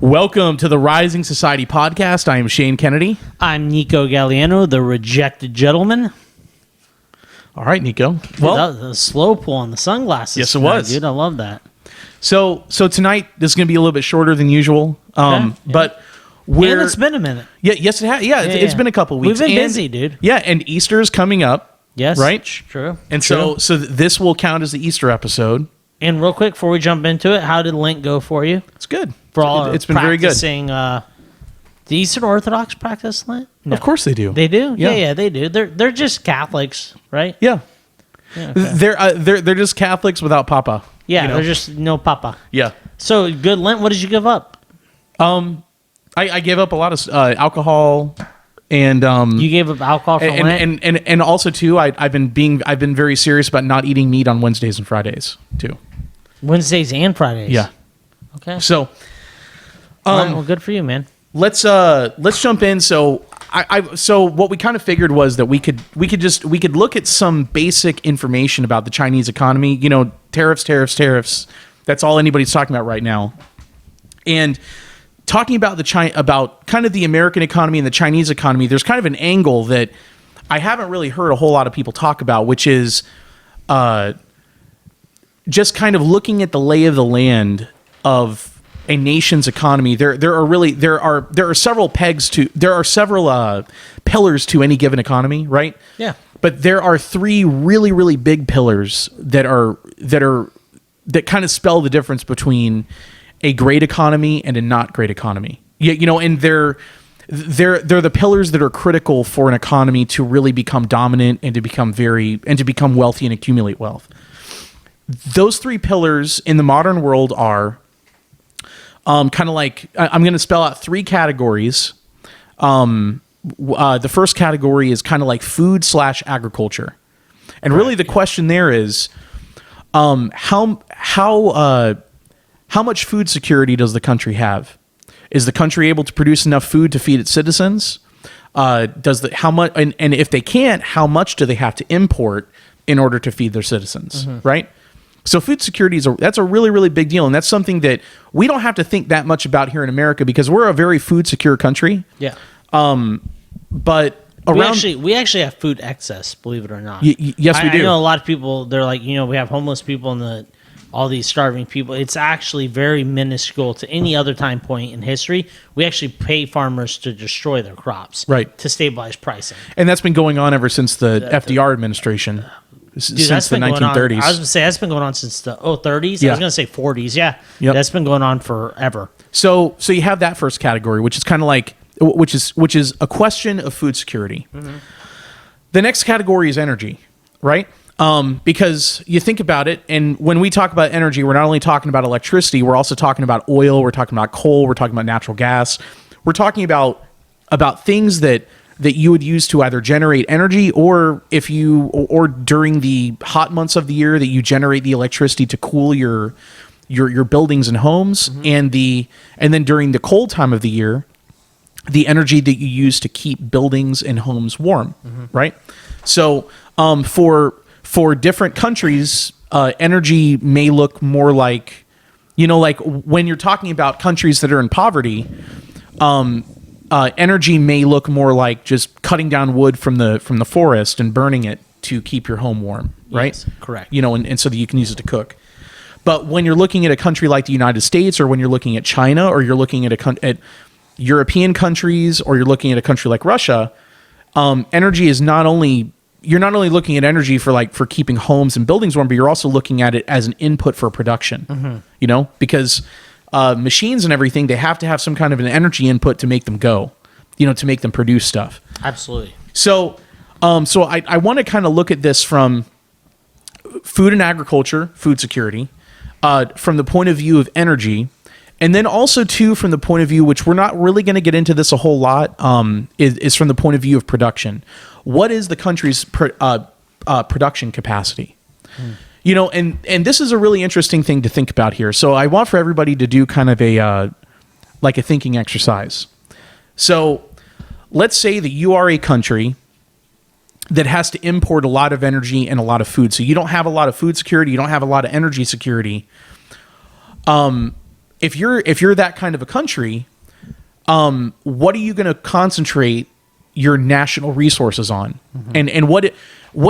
Welcome to the Rising Society podcast. I am Shane Kennedy. I'm Nico Galliano, the rejected gentleman. All right, Nico. Dude, that was a slow pull on the sunglasses. Yes, it was. Dude, I love that. So tonight this is going to be a little bit shorter than usual. But And it's been a minute. Yes, it has. It's been a couple weeks. We've been busy, dude. Yeah, and Easter is coming up. Yes, right. True. And true. so this will count as the Easter episode. And real quick before we jump into it, how did Lent go for you? It's good. For all it's been very good. The Eastern Orthodox practice Lent? No. Of course they do. They do? Yeah. Yeah, they do. They're just Catholics, right? Yeah. Okay. They're just Catholics without Papa. Yeah, they're just no Papa. Yeah. So good Lent. What did you give up? I gave up a lot of alcohol, and You gave up alcohol for Lent? and also too, I've been very serious about not eating meat on Wednesdays and Fridays too. Wednesdays and Fridays. Yeah. Okay. So, All right, well, good for you, man. let's jump in. So so what we kind of figured was that we could look at some basic information about the Chinese economy. You know, tariffs. That's all anybody's talking about right now. And talking about about kind of the American economy and the Chinese economy, there's kind of an angle that I haven't really heard a whole lot of people talk about, which is just kind of looking at the lay of the land of a nation's economy. There are several pillars to any given economy, right? Yeah. But there are three really, really big pillars that kind of spell the difference between a great economy and a not great economy. And they're the pillars that are critical for an economy to really become dominant and to become wealthy and accumulate wealth. Those three pillars in the modern world are kind of like, I'm going to spell out three categories. The first category is kind of like food/agriculture. And really the question there is, how much food security does the country have? Is the country able to produce enough food to feed its citizens? How much, and if they can't, how much do they have to import in order to feed their citizens? Mm-hmm. Right? So food security that's a really, really big deal, and that's something that we don't have to think that much about here in America because we're a very food secure country. Yeah. But we actually have food excess, believe it or not. Yes, we do. I know a lot of people. They're like, we have homeless people and all these starving people. It's actually very minuscule to any other time point in history. We actually pay farmers to destroy their crops, right, to stabilize pricing, and that's been going on ever since the FDR administration. Since the 1930s. I was going to say that's been going on since the 30s. Yeah. I was going to say 40s. Yeah. Yep. That's been going on forever. So you have that first category, which is kind of like which is a question of food security. Mm-hmm. The next category is energy, right? Because you think about it, and when we talk about energy, we're not only talking about electricity, we're also talking about oil, we're talking about coal, we're talking about natural gas. We're talking about things that you would use to either generate energy or during the hot months of the year that you generate the electricity to cool your buildings and homes, mm-hmm. and then during the cold time of the year, the energy that you use to keep buildings and homes warm, mm-hmm. right? So for different countries, energy may look more like, like when you're talking about countries that are in poverty, energy may look more like just cutting down wood from the forest and burning it to keep your home warm, right? Yes, correct. And so that you can use it to cook. But when you're looking at a country like the United States, or when you're looking at China, or you're looking at European countries, or you're looking at a country like Russia, energy is you're not only looking at energy for keeping homes and buildings warm, but you're also looking at it as an input for production. Mm-hmm. Because machines and everything, they have to have some kind of an energy input to make them go, to make them produce stuff. Absolutely. So I want to kind of look at this from food and agriculture, food security, from the point of view of energy, and then also too from the point of view, which we're not really going to get into this a whole lot, is from the point of view of production. What is the country's production capacity? And this is a really interesting thing to think about here. So I want for everybody to do kind of a thinking exercise. So let's say that you are a country that has to import a lot of energy and a lot of food. So you don't have a lot of food security. You don't have a lot of energy security. And if you're that kind of a country, what are you going to concentrate your national resources on? And what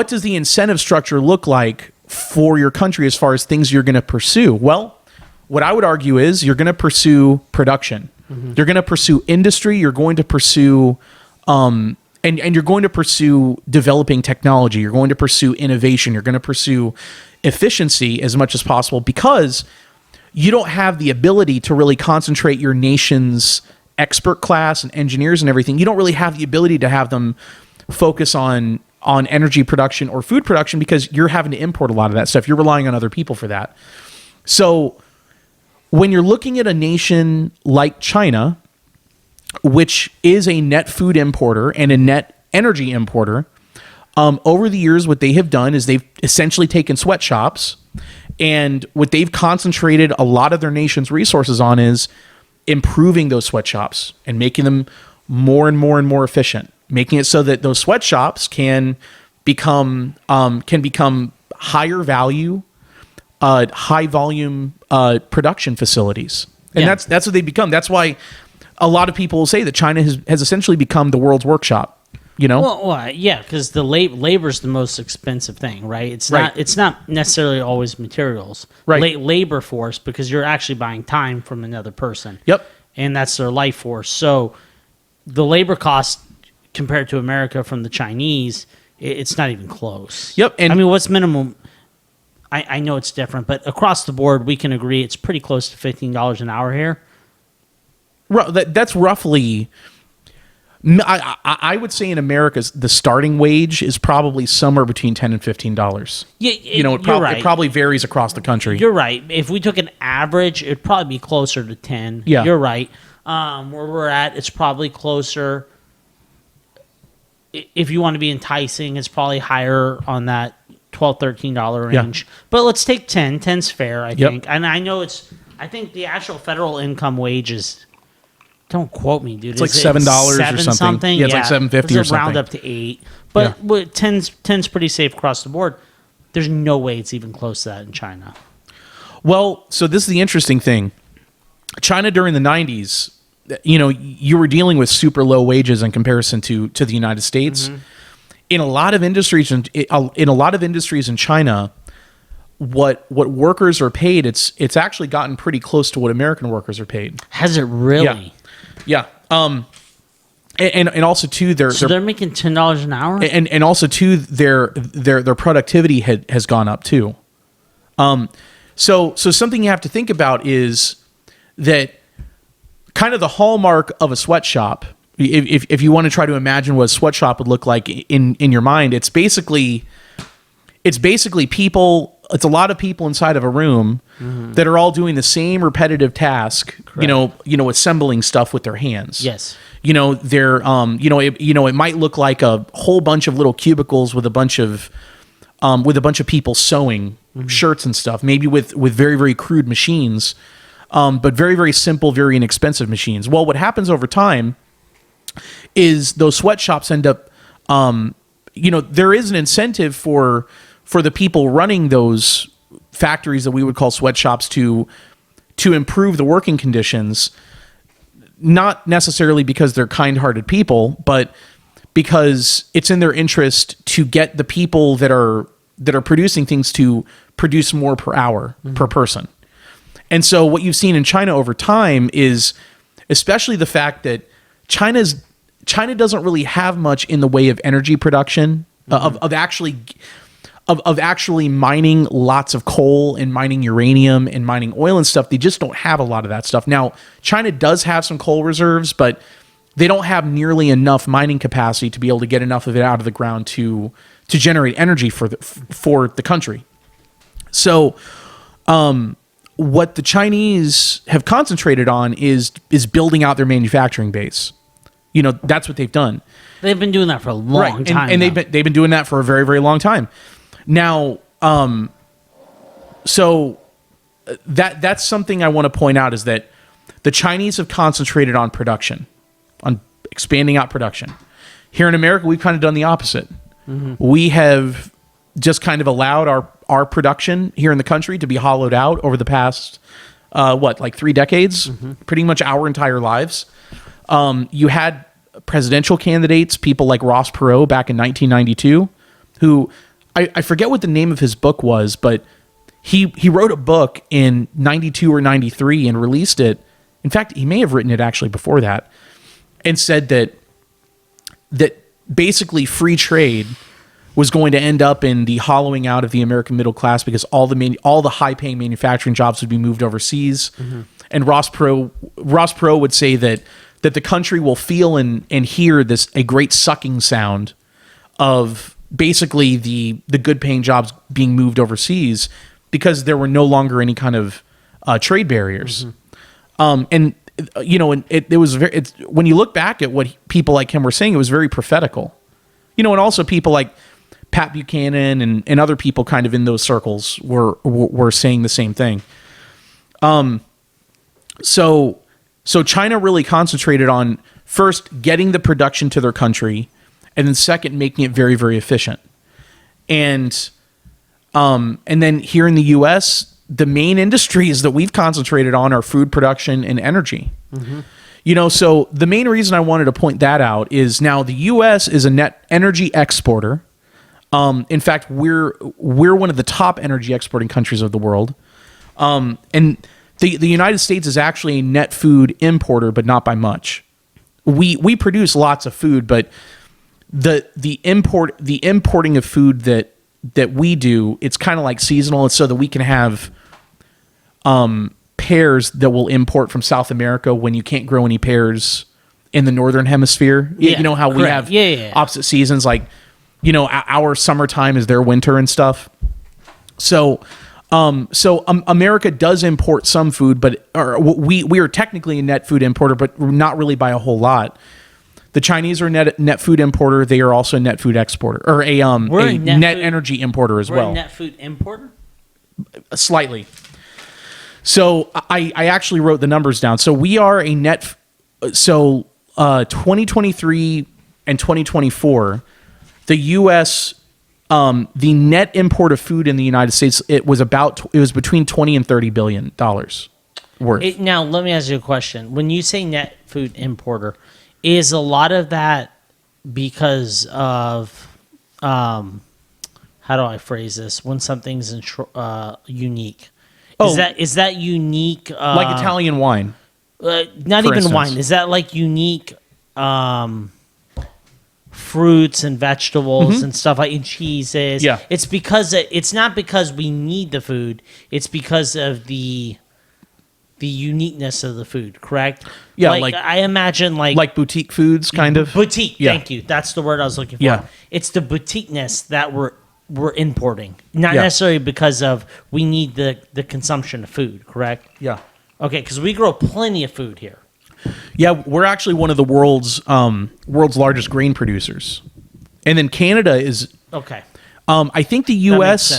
does the incentive structure look like for your country as far as things you're going to pursue? Well, what I would argue is you're going to pursue production. You're going to pursue industry. You're going to pursue and you're going to pursue developing technology. You're going to pursue innovation. You're going to pursue efficiency as much as possible, because you don't have the ability to really concentrate your nation's expert class and engineers and everything. You don't really have the ability to have them focus on energy production or food production, because you're having to import a lot of that stuff. You're relying on other people for that. So when you're looking at a nation like China, which is a net food importer and a net energy importer, over the years, what they have done is they've essentially taken sweatshops, and what they've concentrated a lot of their nation's resources on is improving those sweatshops and making them more and more and more efficient, making it so that those sweatshops can become higher value, high volume production facilities. And that's what they've become. That's why a lot of people will say that China has essentially become the world's workshop. You know? Well, yeah, because the labor is the most expensive thing, right? It's not necessarily always materials. Right. Labor force, because you're actually buying time from another person. Yep. And that's their life force. So the labor cost compared to America from the Chinese, it's not even close. Yep. And I mean, what's minimum? I know it's different, but across the board, we can agree it's pretty close to $15 an hour here. That's roughly. I would say in America, the starting wage is probably somewhere between $10 and $15. Yeah, it probably varies across the country. You're right. If we took an average, it'd probably be closer to 10. Yeah. You're right. Where we're at, it's probably closer. If you want to be enticing, it's probably higher on that $12, $13 range. Yeah. But let's take 10. 10's fair, I think. And I know I think the actual federal income wage is, don't quote me, dude. It's like $7 or something. Yeah, it's like $7.50 or something. Round up to $8. But 10's pretty safe across the board. There's no way it's even close to that in China. Well, so this is the interesting thing. China during the 90s, you were dealing with super low wages in comparison to the United States. Mm-hmm. In a lot of industries in China, what workers are paid, it's actually gotten pretty close to what American workers are paid. Has it really? Yeah. And also too, they're making $10 an hour, and also too, their productivity has gone up too. So something you have to think about is that kind of the hallmark of a sweatshop. If you want to try to imagine what a sweatshop would look like in your mind, it's basically people. It's a lot of people inside of a room that are all doing the same repetitive task. Correct. Assembling stuff with their hands. Yes. They're it might look like a whole bunch of little cubicles with a bunch of people sewing shirts and stuff, maybe with very, very crude machines, but very, very simple, very inexpensive machines. Well, what happens over time is those sweatshops end up, there is an incentive for the people running those factories that we would call sweatshops to improve the working conditions, not necessarily because they're kind-hearted people, but because it's in their interest to get the people that are producing things to produce more per hour, per person. And so what you've seen in China over time is especially the fact that China doesn't really have much in the way of energy production, of actually mining lots of coal and mining uranium and mining oil and stuff. They just don't have a lot of that stuff. Now, China does have some coal reserves, but they don't have nearly enough mining capacity to be able to get enough of it out of the ground to generate energy for the country. So, what the Chinese have concentrated on is building out their manufacturing base. That's what they've done. They've been doing that for a long time. And they've been doing that for a very, very long time. Now, so that's something I want to point out, is that the Chinese have concentrated on production, on expanding out production. Here in America, we've kind of done the opposite. Mm-hmm. We have just kind of allowed our production here in the country to be hollowed out over the past like 3 decades, pretty much our entire lives. You had presidential candidates, people like Ross Perot back in 1992, who I forget what the name of his book was, but he wrote a book in 92 or 93 and released it. In fact, he may have written it actually before that, and said that basically free trade was going to end up in the hollowing out of the American middle class because all the high-paying manufacturing jobs would be moved overseas. And Ross Perot would say that the country will feel and hear a great sucking sound of basically the good-paying jobs being moved overseas because there were no longer any kind of trade barriers. And it was when you look back at what people like him were saying, it was very prophetical. And also people like Pat Buchanan and other people kind of in those circles were saying the same thing. So China really concentrated on first getting the production to their country, and then second making it very, very efficient. And then here in the U.S., the main industries that we've concentrated on are food production and energy. So the main reason I wanted to point that out is now the U.S. is a net energy exporter. In fact, we're one of the top energy exporting countries of the world. And the United States is actually a net food importer, but not by much. We produce lots of food, but the importing of food that we do, it's kind of like seasonal. It's so that we can have pears that we'll import from South America when you can't grow any pears in the northern hemisphere. Yeah, you know how we have opposite seasons, like our summertime is their winter and stuff. So America does import some food, but we are technically a net food importer, but not really by a whole lot. The Chinese are a net food importer. They are also a net food exporter, or a net energy importer as well. We're a net food importer? Slightly. So I actually wrote the numbers down. So we are a net. So 2023 and 2024, the U.S. The net import of food in the United States, it was between $20 and $30 billion worth. Now let me ask you a question. When you say net food importer, is a lot of that because of how do I phrase this? When something's unique. Is that unique? Like Italian wine. Not even instance. Wine. Is that like unique fruits and vegetables and stuff like and cheeses? Yeah. It's not because we need the food. It's because of the uniqueness of the food, correct? Yeah, like I imagine like boutique foods, kind of. Boutique. Yeah. Thank you. That's the word I was looking for. Yeah. It's the boutiqueness that we're importing, not necessarily because of we need the consumption of food, correct? Yeah. Okay, because we grow plenty of food here. Yeah, we're actually one of the world's largest grain producers, and then Canada is okay. I think the U.S.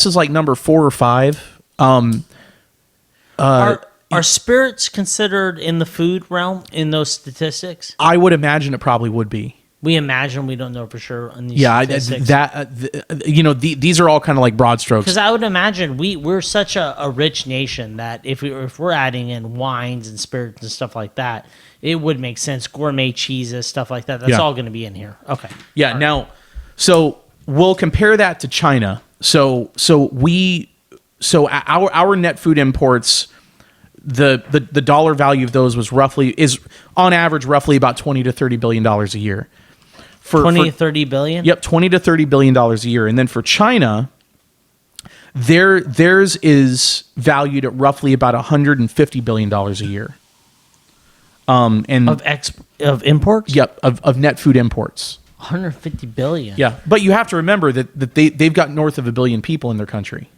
is like number 4 or 5. Are spirits considered in the food realm in those statistics? I would imagine it probably would be. We imagine, we don't know for sure on these statistics. These are all kind of like broad strokes. Because I would imagine we're such a rich nation that if we're adding in wines and spirits and stuff like that, it would make sense. Gourmet cheeses, stuff like that. That's all going to be in here. Okay. Yeah. Right. Now, so we'll compare that to China. So our net food imports, the dollar value of those is on average roughly about $20 to $30 billion a year. 20 to 30 billion? Yep, $20 to $30 billion a year. And then for China, theirs is valued at roughly about $150 billion a year. And of imports? Yep, of net food imports. 150 billion. Yeah, but you have to remember that they've got north of 1 billion people in their country.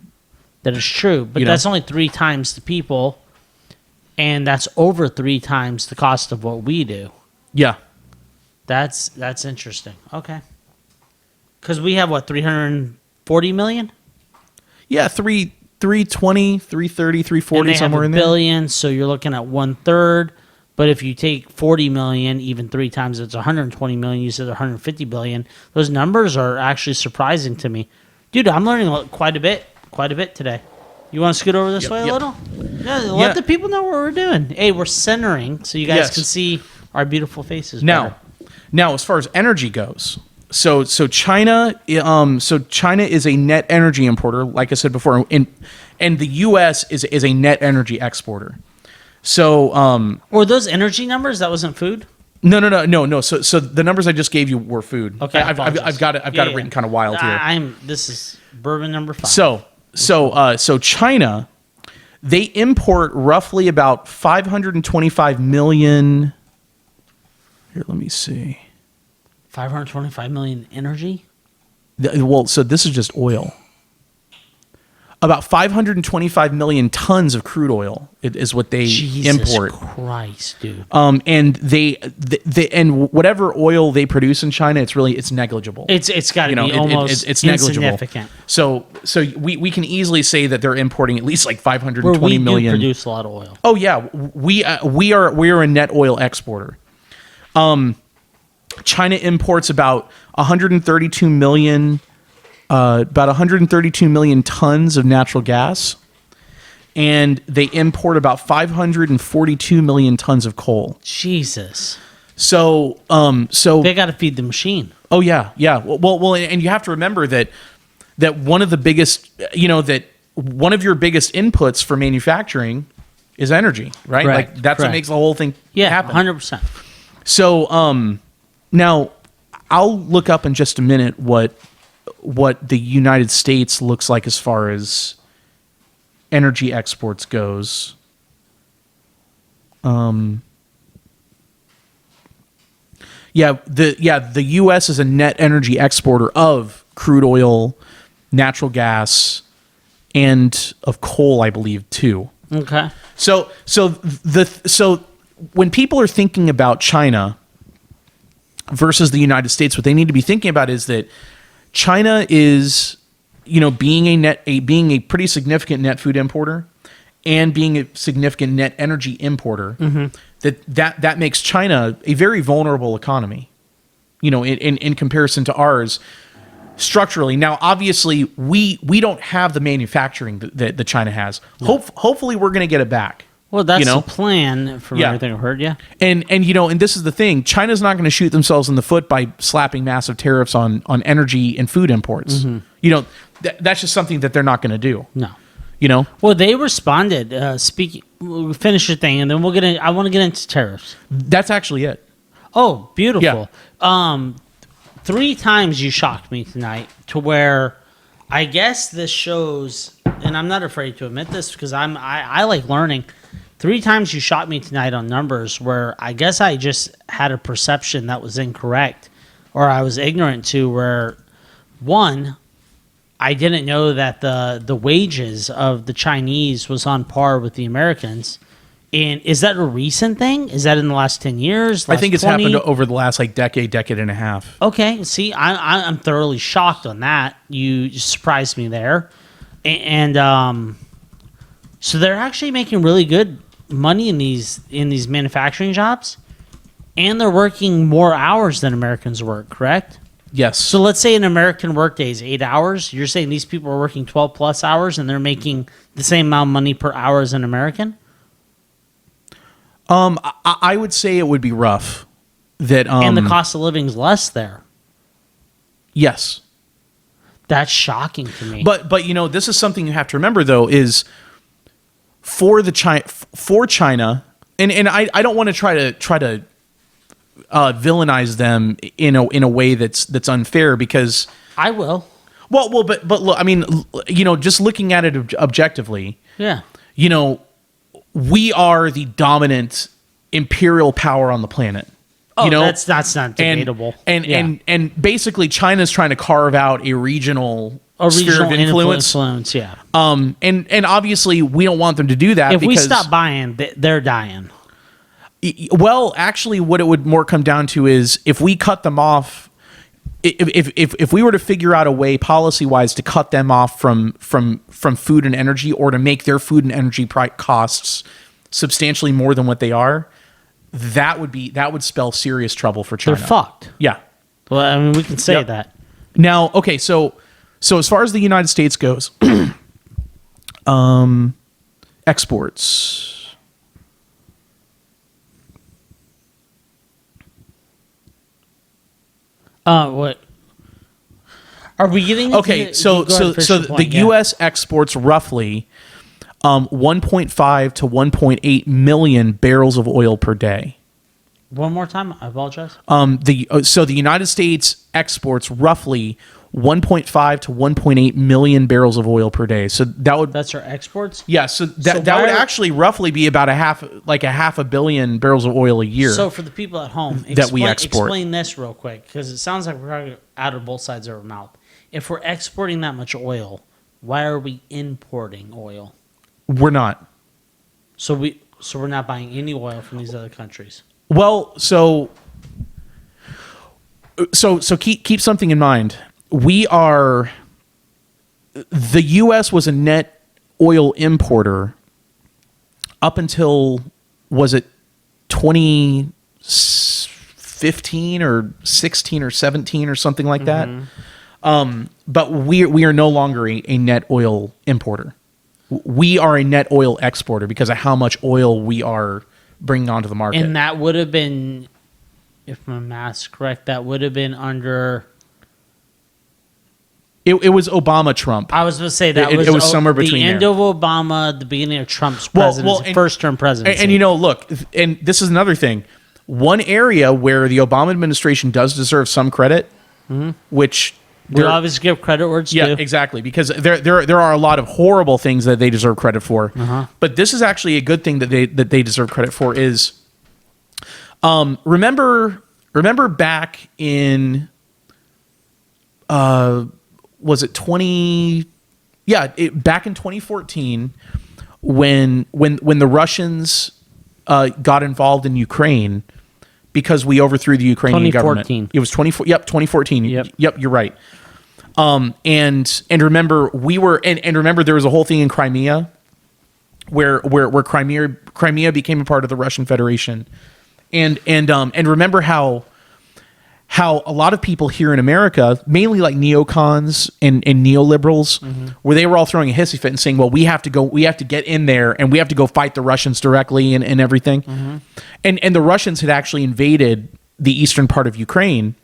That is true, but that's only 3 times the people, and that's over 3 times the cost of what we do. Yeah. That's interesting. Okay. Because we have, 340 million? Yeah, 320, 330, 340, somewhere in there. Billion, so you're looking at 1/3. But if you take 40 million, even 3 times, it's 120 million. You said 150 billion. Those numbers are actually surprising to me. Dude, I'm learning quite a bit today. You want to scoot over this way a little? Yeah, let the people know what we're doing. Hey, we're centering so you guys can see our beautiful faces better. Now, as far as energy goes, so China is a net energy importer, like I said before, and the U.S. is a net energy exporter. So, were those energy numbers? That wasn't food. No. So the numbers I just gave you were food. Okay, I've got it written kind of wild here. This is bourbon number 5. So China, they import roughly about 525 million. Here, let me see. 525 million energy. So this is just oil. About 525 million tons of crude oil is what they import. Jesus Christ, dude. And they and whatever oil they produce in China, it's negligible. It's got to be almost it's negligible. Insignificant. So we can easily say that they're importing at least like 520 million. We do produce a lot of oil. Oh yeah, we are a net oil exporter. China imports about 132 million. About 132 million tons of natural gas, and they import about 542 million tons of coal. Jesus. So they got to feed the machine. Oh yeah. Well, and you have to remember that one of the biggest, that one of your biggest inputs for manufacturing is energy, right? Like that's what makes the whole thing happen. 100%. So now I'll look up in just a minute what the United States looks like as far as energy exports goes. The U.S. is a net energy exporter of crude oil, natural gas, and of coal, I believe, too. Okay. So when people are thinking about China versus the United States, what they need to be thinking about is that China is, being a pretty significant net food importer and being a significant net energy importer. That makes China a very vulnerable economy, in comparison to ours structurally. Now, obviously, we don't have the manufacturing that China has. No. Hopefully, we're going to get it back. Well, that's the plan from everything I've heard, And this is the thing. China's not going to shoot themselves in the foot by slapping massive tariffs on energy and food imports. That's just something that they're not going to do. No. Well, they responded. Finish your thing, and then I want to get into tariffs. That's actually it. Oh, beautiful. Yeah. 3 times you shocked me tonight to where I guess this shows, and I'm not afraid to admit this because I like learning. 3 times you shot me tonight on numbers where I guess I just had a perception that was incorrect or I was ignorant to, where, one, I didn't know that the wages of the Chinese was on par with the Americans. And is that a recent thing? Is that in the last 10 years? I think it's 20? Happened over the last decade and a half. Okay. See, I'm thoroughly shocked on that. You surprised me there. And so they're actually making really good money in these manufacturing jobs, and they're working more hours than Americans work, correct? Yes. So let's say an American workday is 8 hours. You're saying these people are working 12 plus hours and they're making the same amount of money per hour as an American? I would say it would be rough. And the cost of living is less there. Yes. That's shocking to me. But this is something you have to remember, though, is for China, and I don't want to try to villainize them in a way that's unfair, because I will. Well, but look, I mean, just looking at it objectively, we are the dominant imperial power on the planet. Oh, that's not debatable. And basically, China's trying to carve out a regional sphere of influence. Yeah. And obviously, we don't want them to do that. If we stop buying, they're dying. Well, actually, what it would more come down to is if we cut them off. If we were to figure out a way policy-wise to cut them off from food and energy, or to make their food and energy costs substantially more than what they are, that would spell serious trouble for China. They're fucked. Yeah. Well, I mean, we can say that. Now, okay, so as far as the United States goes, Exports. What? Are we getting into Okay, the, so go ahead, finish your the point, yeah. U.S. exports roughly 1.5 to 1.8 million barrels of oil per day. One more time, I apologize. So the United States exports roughly 1.5 to 1.8 million barrels of oil per day. So That's our exports. yeah. So that would why are- actually roughly be about a half a billion barrels of oil a year. So for the people at home, That we export. Explain this real quick, because it sounds like we're talking out of both sides of our mouth. If we're exporting that much oil, why are we importing oil? We're not. So we're not buying any oil from these other countries. Well, so keep something in mind. The U.S. was a net oil importer up until, was it 2015 or 16 or 17 or something like that? But we are no longer a net oil importer. We are a net oil exporter because of how much oil we are bringing onto the market. And that would have been, if my math's correct, that would have been under... It was Obama, Trump. I was going to say that It was somewhere between the end there. of Obama, the beginning of Trump's and- first-term presidency. And look, and this is another thing. One area where the Obama administration does deserve some credit, which we'll obviously give credit where it's due. yeah, exactly, because there are a lot of horrible things that they deserve credit for. But this is actually a good thing that they deserve credit for. Is remember back in was it 20? Yeah, back in 2014 when the Russians got involved in Ukraine because we overthrew the Ukrainian government. 2014. It was 2014. Yep, you're right. And remember remember there was a whole thing in Crimea where Crimea became a part of the Russian Federation. And remember how a lot of people here in America, mainly like neocons and neoliberals, where they were all throwing a hissy fit and saying, well, we have to get in there and we have to go fight the Russians directly and everything. And the Russians had actually invaded the eastern part of Ukraine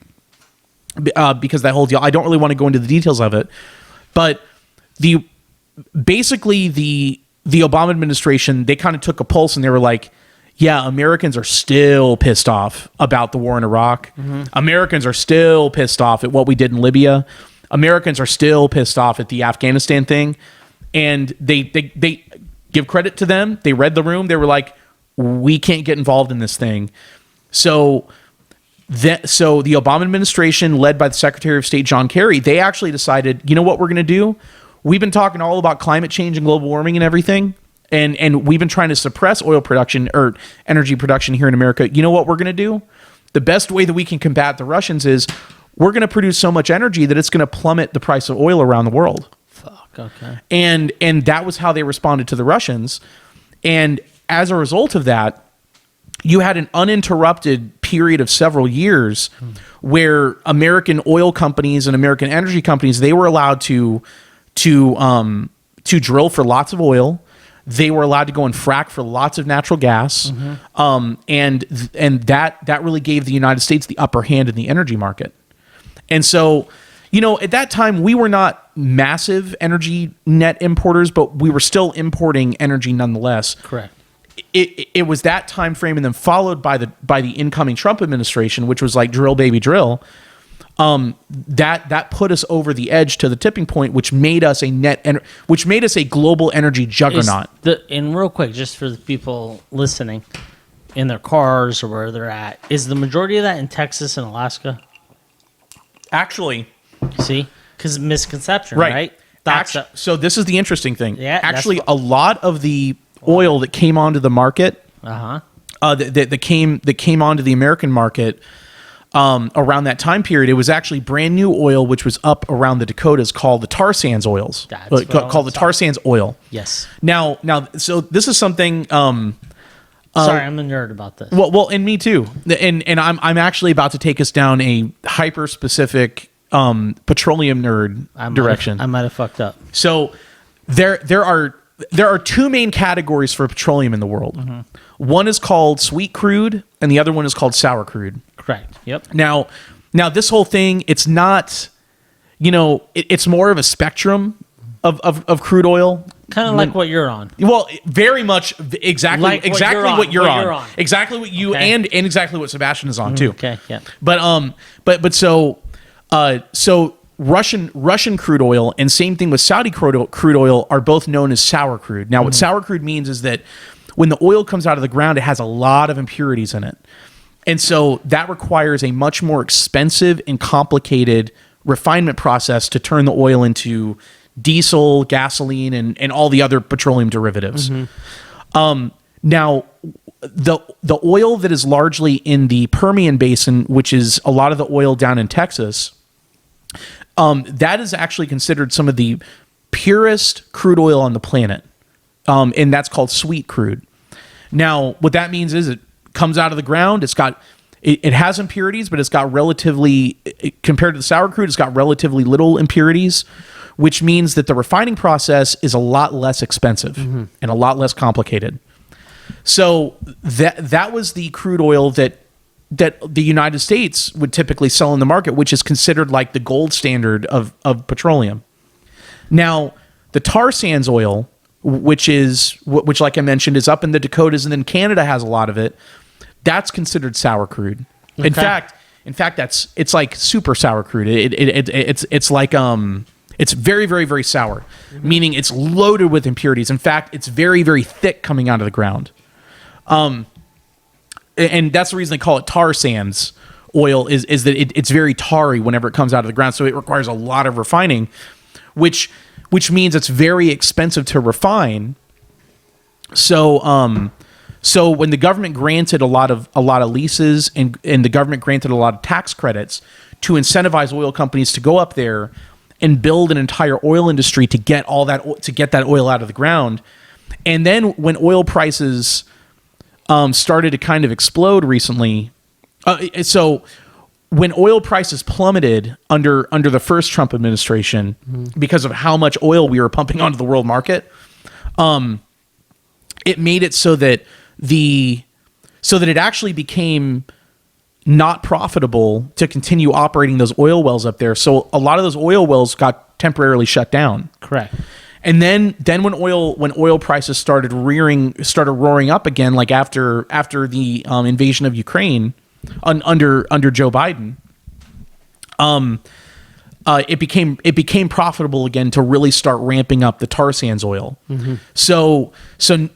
because that whole deal. I don't really want to go into the details of it, but basically the Obama administration, they kind of took a pulse and they were like, yeah, Americans are still pissed off about the war in Iraq. Americans are still pissed off at what we did in Libya. Americans are still pissed off at the Afghanistan thing. And they give credit to them. They read the room. They were like, we can't get involved in this thing. So the Obama administration, led by the Secretary of State, John Kerry, they actually decided, you know what we're going to do? We've been talking all about climate change and global warming and everything. And we've been trying to suppress oil production or energy production here in America. You know what we're going to do? The best way that we can combat the Russians is we're going to produce so much energy that it's going to plummet the price of oil around the world. Fuck, okay. And that was how they responded to the Russians. And as a result of that, you had an uninterrupted period of several years where American oil companies and American energy companies, they were allowed to drill for lots of oil. They were allowed to go and frack for lots of natural gas, and that really gave the United States the upper hand in the energy market. And so, at that time, we were not massive energy net importers, but we were still importing energy nonetheless. Correct. It was that time frame, and then followed by the incoming Trump administration, which was like drill baby drill. That put us over the edge to the tipping point, which made us a global energy juggernaut. And real quick, just for the people listening, in their cars or where they're at, is the majority of that in Texas and Alaska? Actually, see, because misconception, right? So this is the interesting thing. Yeah, actually, a lot of the oil that came onto the market, that came onto the American market. Around that time period, it was actually brand new oil, which was up around the Dakotas, called the tar sands oils, called the tar sands oil. Yes. Now, so this is something. Sorry, I'm a nerd about this. Well, and me too. And I'm actually about to take us down a hyper specific petroleum nerd direction. I might have fucked up. So there are there are two main categories for petroleum in the world. One is called sweet crude, and the other one is called sour crude. Correct. Yep. Now this whole thing, it's not, it's more of a spectrum of crude oil. Kind of like what you're on. Well, very much exactly Like what you're on. on. Exactly what you Okay. and exactly what Sebastian is on too. Okay. Yeah. But so Russian crude oil and same thing with Saudi crude oil are both known as sour crude. Now, what sour crude means is that when the oil comes out of the ground, it has a lot of impurities in it. And so that requires a much more expensive and complicated refinement process to turn the oil into diesel, gasoline, and all the other petroleum derivatives. Now, the oil that is largely in the Permian Basin, which is a lot of the oil down in Texas, that is actually considered some of the purest crude oil on the planet. And that's called sweet crude. Now, what that means is it comes out of the ground. It has impurities, but it's got relatively, compared to the sour crude, it's got relatively little impurities, which means that the refining process is a lot less expensive and a lot less complicated. So that was the crude oil that the United States would typically sell in the market, which is considered like the gold standard of petroleum. Now, the tar sands oil, which like I mentioned is up in the Dakotas, and then Canada has a lot of it. That's considered sour crude. Okay. In fact, it's like super sour crude. It's like it's very, very, very sour, meaning it's loaded with impurities. In fact, it's very, very thick coming out of the ground. And that's the reason they call it tar sands oil is that it's very tarry whenever it comes out of the ground. So it requires a lot of refining, which means it's very expensive to refine. So when the government granted a lot of leases and the government granted a lot of tax credits to incentivize oil companies to go up there and build an entire oil industry to get that oil out of the ground. And then when oil prices started to kind of explode recently, so when oil prices plummeted under the first Trump administration because of how much oil we were pumping onto the world market, it made it so that it actually became not profitable to continue operating those oil wells up there. So a lot of those oil wells got temporarily shut down. Correct. And then when oil prices started roaring up again, like after the invasion of Ukraine under Joe Biden, it became profitable again to really start ramping up the tar sands oil. So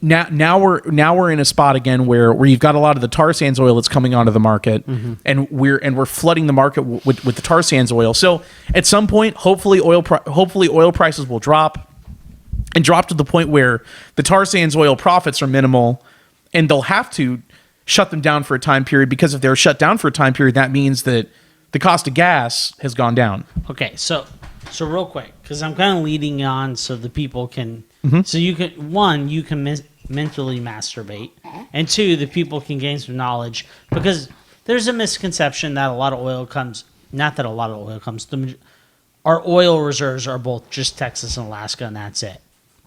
now we're in a spot again where you've got a lot of the tar sands oil that's coming onto the market, and we're flooding the market with the tar sands oil. So at some point, hopefully oil prices will drop to the point where the tar sands oil profits are minimal, and they'll have to shut them down for a time period, because if they're shut down for a time period, that means that the cost of gas has gone down. Okay, so real quick, because I'm kind of leading on so the people can, so you can, one, you can mentally masturbate, and two, the people can gain some knowledge, because there's a misconception that a lot of oil comes, not that a lot of oil comes, our oil reserves are both just Texas and Alaska, and that's it.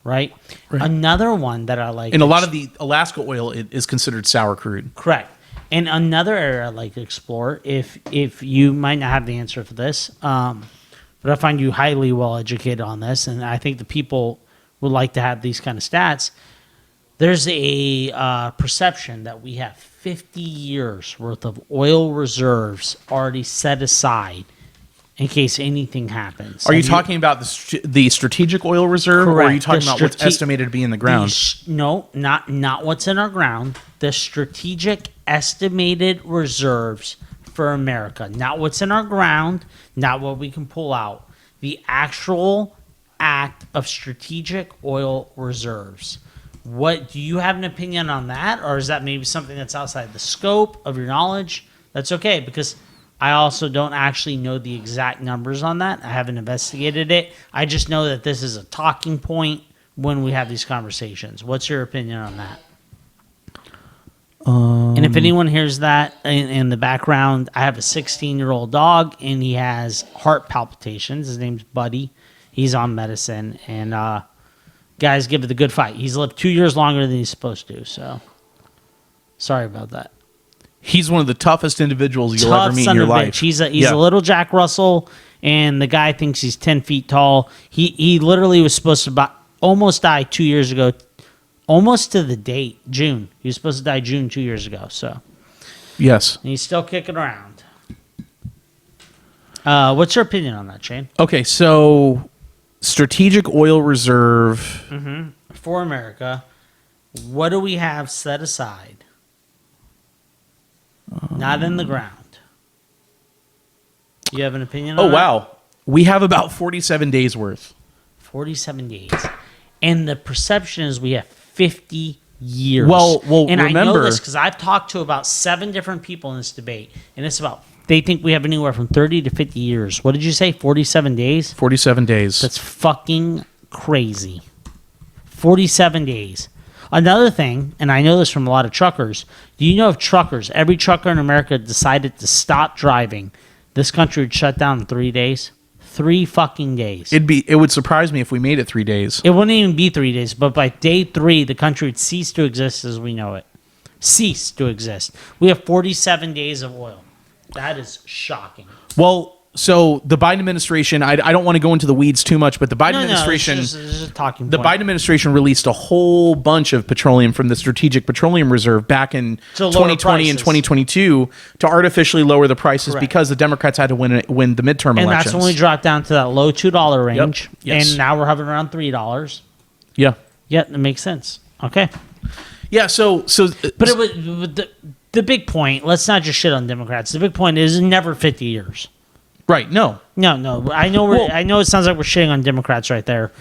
Right? Another one that I like, and a lot of the Alaska oil is considered sour crude. Correct. And another area I'd like to explore, if you might not have the answer for this, but I find you highly well educated on this, and I think the people would like to have these kind of stats. There's a perception that we have 50 years worth of oil reserves already set aside in case anything happens. Are you talking about the strategic oil reserve, correct, or are you talking about what's estimated to be in the ground? No, not what's in our ground. The strategic estimated reserves for America. Not what's in our ground, not what we can pull out. The actual act of strategic oil reserves. What do you have an opinion on that, or is that maybe something that's outside the scope of your knowledge? That's okay, because I also don't actually know the exact numbers on that. I haven't investigated it. I just know that this is a talking point when we have these conversations. What's your opinion on that? And if anyone hears that in the background, I have a 16-year-old dog, and he has heart palpitations. His name's Buddy. He's on medicine, and Guys, give it the good fight. He's lived 2 years longer than he's supposed to. So, sorry about that. He's one of the toughest individuals you'll ever meet in your life. He's a little Jack Russell, and the guy thinks he's 10 feet tall. He literally was supposed to almost die 2 years ago, almost to the date, June. He was supposed to die June 2 years ago. So, yes, and he's still kicking around. What's your opinion on that, Shane? Okay, so strategic oil reserve for America. What do we have set aside? Not in the ground. You have an opinion on that? Oh, wow. We have about 47 days worth. 47 days. And the perception is we have 50 years. Well, and remember, I know this because I've talked to about 7 different people in this debate, and it's about, they think we have anywhere from 30 to 50 years. What did you say, 47 days? 47 days. That's fucking crazy. 47 days. Another thing, and I know this from a lot of truckers, do you know if truckers, every trucker in America decided to stop driving, this country would shut down in 3 days? 3 fucking days. It would surprise me if we made it 3 days. It wouldn't even be 3 days, but by day 3, the country would cease to exist as we know it. Cease to exist. We have 47 days of oil. That is shocking. Well, so the Biden administration, I don't want to go into the weeds too much, but the Biden administration, it's just a talking the point. Biden administration released a whole bunch of petroleum from the Strategic Petroleum Reserve back in To lower 2020 and prices. 2022 to artificially lower the prices Correct. because the Democrats had to win the midterm and elections. that's when we dropped down to that low $2 range. Yes. And now we're hovering around $3. Yeah. Yeah, that makes sense. Okay. Yeah, so But it was, the big point, let's not just shit on Democrats. The big point is never 50 years. right, no. No. I know Well- I know it sounds like we're shitting on Democrats right there.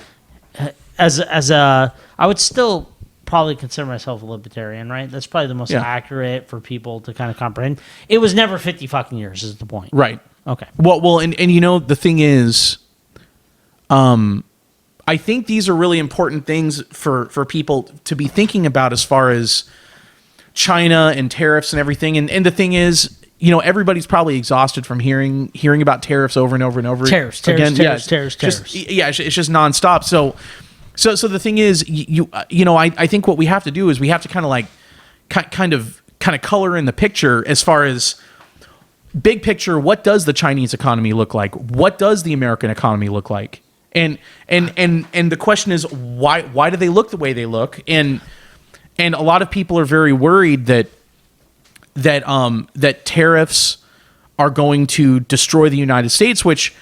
I would still probably consider myself a libertarian, right? That's probably the most Yeah. accurate for people to kind of comprehend. It was never 50 fucking years is the point. Right. Okay. Well, and you know, the thing is, I think these are really important things for people to be thinking about as far as China and tariffs and everything. And the thing is, you know, everybody's probably exhausted from hearing about tariffs over and over and over Tariffs. Just, Yeah. it's just nonstop. So the thing is, I think what we have to do is we have to kind of color in the picture as far as big picture. What does the Chinese economy look like? What does the American economy look like? And the question is, why do they look the way they look? And a lot of people are very worried that tariffs are going to destroy the United States, which,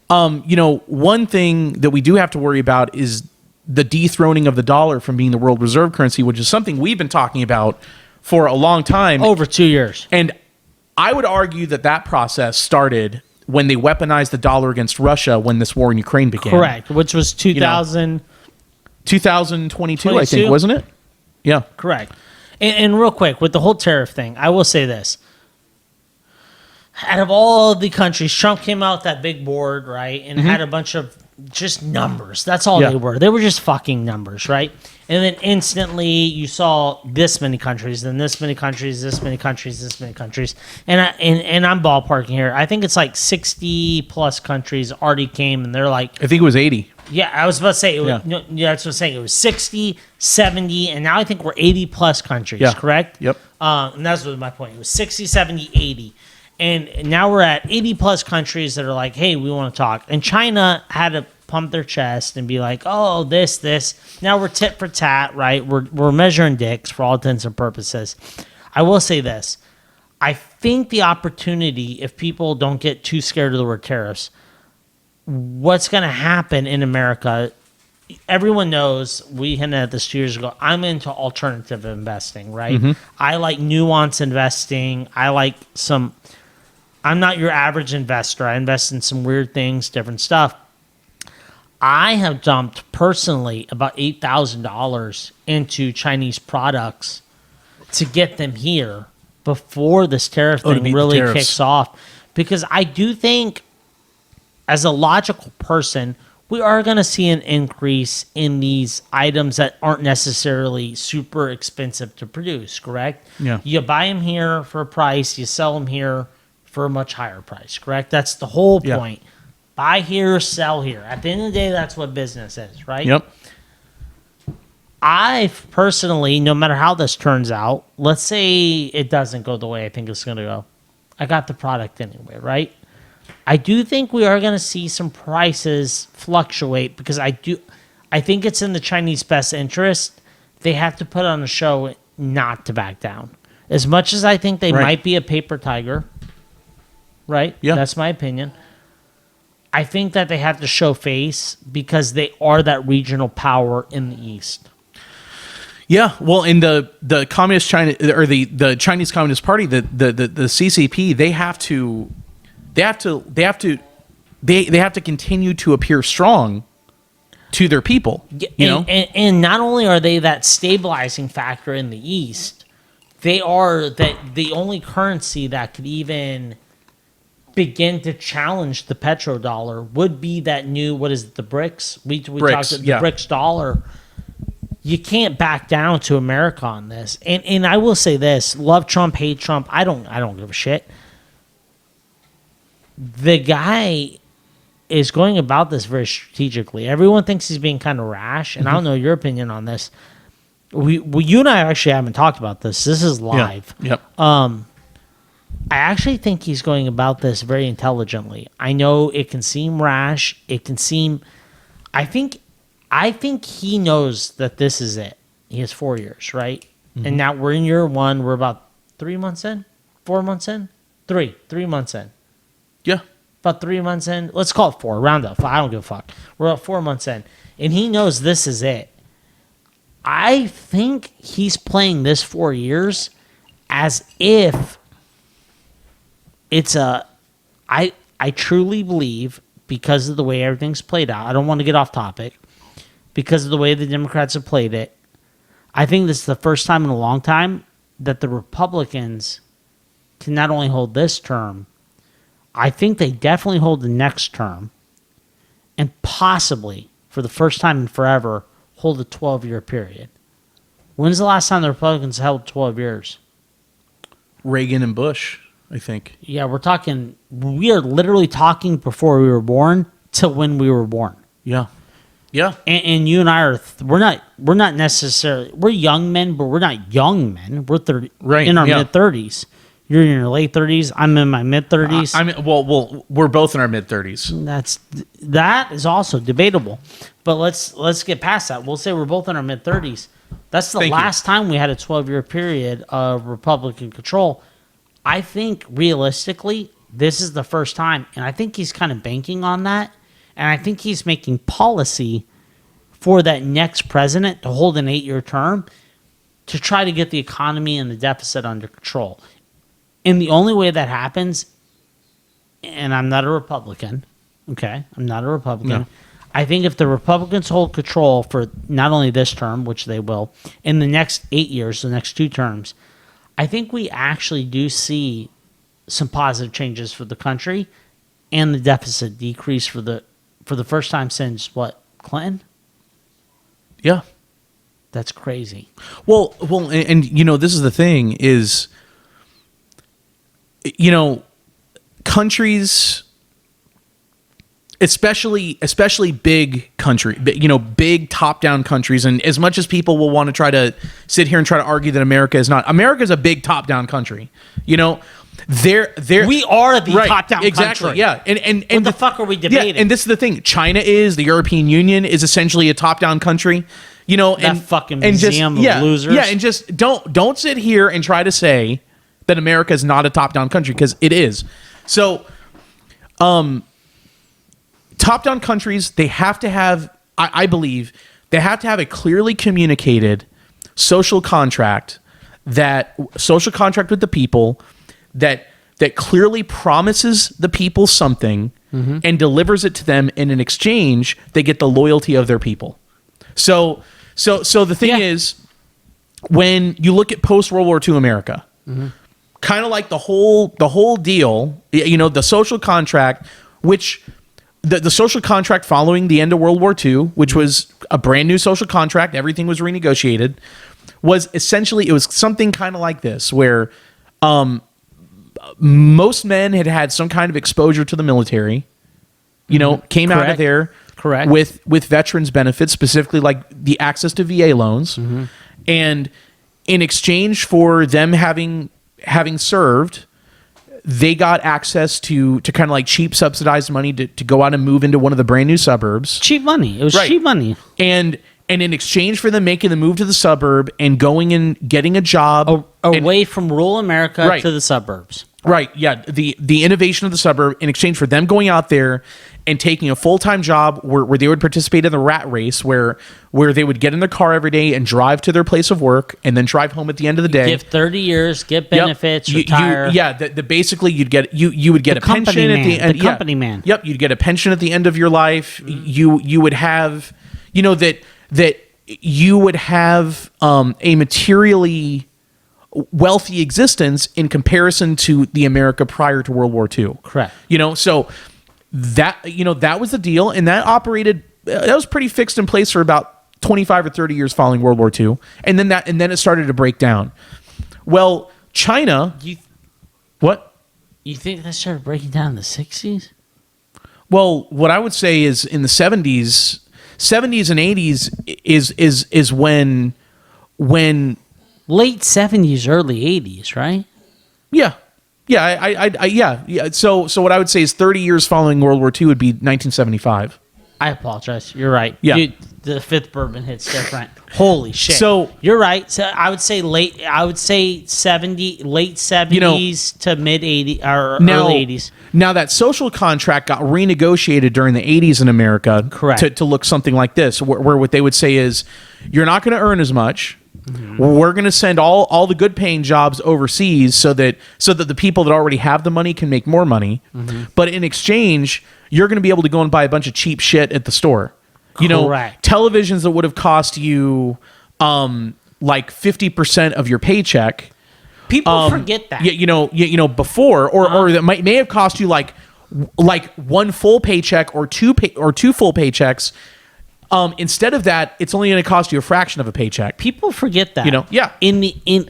one thing that we do have to worry about is the dethroning of the dollar from being the world reserve currency, which is something we've been talking about for a long time. Over 2 years. And I would argue that process started when they weaponized the dollar against Russia when this war in Ukraine began. Correct. Which was 2000. 2022, I think, wasn't it? Yeah. Correct. And real quick, with the whole tariff thing, I will say this. Out of all the countries, Trump came out with that big board, right, and had a bunch of just numbers. That's all they were. They were just fucking numbers, right? And then instantly you saw this many countries, then this many countries, this many countries, this many countries. And I'm ballparking here. I think it's like 60 plus countries already came, and they're like, I think it was 80. yeah, I was about to say, that's what I'm saying. It was 60, 70, and now I think we're 80 plus countries, correct? Yep. And that's what my point. It was 60, 70, 80. And now we're at 80 plus countries that are like, hey, we want to talk. And China had to pump their chest and be like, oh, this. Now we're tit for tat, right? We're measuring dicks for all intents and purposes. I will say this. I think the opportunity, if people don't get too scared of the word tariffs, what's going to happen in America, everyone knows, we hinted at this 2 years ago, I'm into alternative investing, right? I like nuance investing. I'm not your average investor. I invest in some weird things, different stuff. I have dumped personally about $8,000 into Chinese products to get them here before this tariff thing really kicks off. Because I do think, as a logical person, we are going to see an increase in these items that aren't necessarily super expensive to produce, correct? Yeah. You buy them here for a price, you sell them here for a much higher price, correct? That's the whole point. Buy here, sell here. At the end of the day, that's what business is, right? Yep. I personally, no matter how this turns out, let's say it doesn't go the way I think it's going to go. I got the product anyway, right? I do think we are going to see some prices fluctuate because I think it's in the Chinese best interest. They have to put on a show not to back down. As much as I think they might be a paper tiger, right? Yeah. That's my opinion. I think that they have to show face because they are that regional power in the East. Yeah, well, in the communist China or the Chinese Communist Party, the CCP, they have to continue to appear strong to their people. And not only are they that stabilizing factor in the East, they are the only currency that could even begin to challenge the petrodollar would be that new, what is it, the BRICS? We BRICS, talked about the BRICS dollar. You can't back down to America on this. And I will say this, love Trump, hate Trump, I don't give a shit. The guy is going about this very strategically. Everyone thinks he's being kind of rash, and I don't know your opinion on this. You and I actually haven't talked about this. This is live. Yeah. Yep. I actually think he's going about this very intelligently. I know it can seem rash. It can seem... I think he knows that this is it. He has 4 years, right? Mm-hmm. And now we're in year one. We're about 3 months in? 4 months in? 3 months in. Yeah. About 3 months in. Let's call it 4. Round up. I don't give a fuck. We're about 4 months in. And he knows this is it. I think he's playing this 4 years as if it's a... I truly believe, because of the way everything's played out, I don't want to get off topic, because of the way the Democrats have played it, I think this is the first time in a long time that the Republicans can not only hold this term, I think they definitely hold the next term, and possibly, for the first time in forever, hold a 12-year period. When's the last time the Republicans held 12 years? Reagan and Bush, I think. Yeah, we are literally talking before we were born to when we were born. Yeah. Yeah. And you and I we're not necessarily, we're young men, but we're not young men. We're 30, in our mid-30s. You're in your late 30s. I'm in my mid-30s. Well, we're both in our mid-30s. That is also debatable. But let's get past that. We'll say we're both in our mid-30s. That's the last time we had a 12-year period of Republican control. I think realistically, this is the first time, and I think he's kind of banking on that, and I think he's making policy for that next president to hold an 8-year term to try to get the economy and the deficit under control. And the only way that happens, and I'm not a Republican, okay? I'm not a Republican. No. I think if the Republicans hold control for not only this term, which they will, in the next 8 years, the next 2 terms, I think we actually do see some positive changes for the country and the deficit decrease for the first time since, what, Clinton? Yeah. That's crazy. Well, and this is the thing is, countries, especially big country, big top-down countries, and as much as people will want to try to sit here and try to argue that America's a big top-down country. We are the top-down exactly, country. Yeah, and what the fuck are we debating? Yeah, and this is the thing: China the European Union is essentially a top-down country. That fucking museum of losers. Yeah, and just don't sit here and try to say that America is not a top-down country, because it is. So, top-down countries, they have to have, I believe, they have to have a clearly communicated social contract with the people that clearly promises the people something and delivers it to them, in an exchange they get the loyalty of their people. So the thing is, when you look at post-World War II America, kind of like the whole deal, the social contract, which the social contract following the end of World War II, which was a brand new social contract, everything was renegotiated, was essentially, it was something kind of like this, where most men had some kind of exposure to the military, came out of there, Correct. With veterans benefits, specifically like the access to VA loans. And in exchange for them having served, they got access to kind of like cheap subsidized money to go out and move into one of the brand new suburbs. Cheap money. It was cheap money. And in exchange for them making the move to the suburb and going and getting a job away from rural America to the suburbs. Right. Yeah. The innovation of the suburb in exchange for them going out there and taking a full-time job where they would participate in the rat race, where they would get in their car every day and drive to their place of work and then drive home at the end of the day. Give 30 years, get benefits, retire. Basically you would get a pension at the end. The company man. Yep. You'd get a pension at the end of your life. You would have, that you would have a materially wealthy existence in comparison to the America prior to World War II. Correct. So that was the deal, and that operated. That was pretty fixed in place for about 25 or 30 years following World War II, and then it started to break down. Well, China. What? You think that started breaking down in the 60s? Well, what I would say is in the 70s and 80s is when late 70s, early 80s, right? Yeah. So what I would say is 30 years following World War II would be 1975. I apologize. You're right. Yeah. The fifth bourbon hits different. Holy shit. So you're right. So I would say late 70s to mid 80s or early 80s. Now that social contract got renegotiated during the 80s in America. Correct. To look something like this, where what they would say is, you're not going to earn as much. We're going to send all the good paying jobs overseas so that the people that already have the money can make more money. But in exchange, you're going to be able to go and buy a bunch of cheap shit at the store. Correct. Televisions that would have cost you like 50% of your paycheck. People forget that. Before or that may have cost you like one full paycheck or two full paychecks. Instead of that, it's only going to cost you a fraction of a paycheck. People forget that. Yeah.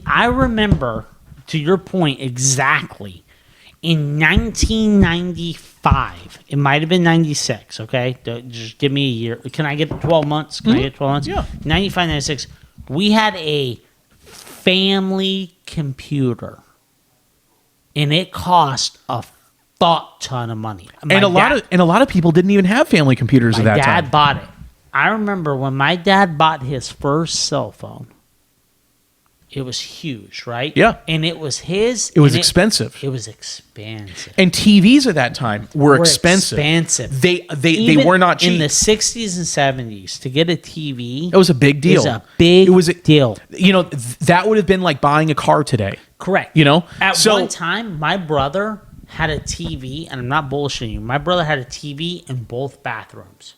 I remember, to your point exactly, in 1995, it might have been 96. Okay, just give me a year. Can I get 12 months? Can I get 12 months? Yeah. 95, 96. We had a family computer, and it cost a fuck ton of money. And a lot of people didn't even have family computers at that time. My dad bought it. I remember when my dad bought his first cell phone, it was huge, right? Yeah. And it was his. It was expensive. It was expensive. And TVs at that time were expensive. They were not cheap. In the 60s and 70s, to get a TV, it was a big deal. It was a big deal. That would have been like buying a car today. Correct. At one time, my brother had a TV, and I'm not bullshitting you. My brother had a TV in both bathrooms.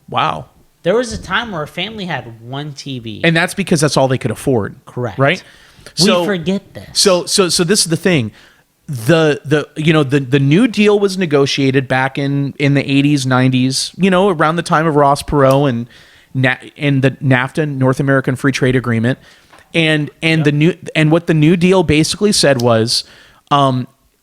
Wow. There was a time where a family had one TV. And that's because that's all they could afford. Correct. Right? We forget this. So this is the thing. The New Deal was negotiated back in the 80s, 90s, around the time of Ross Perot and the NAFTA, North American Free Trade Agreement. And what the New Deal basically said was,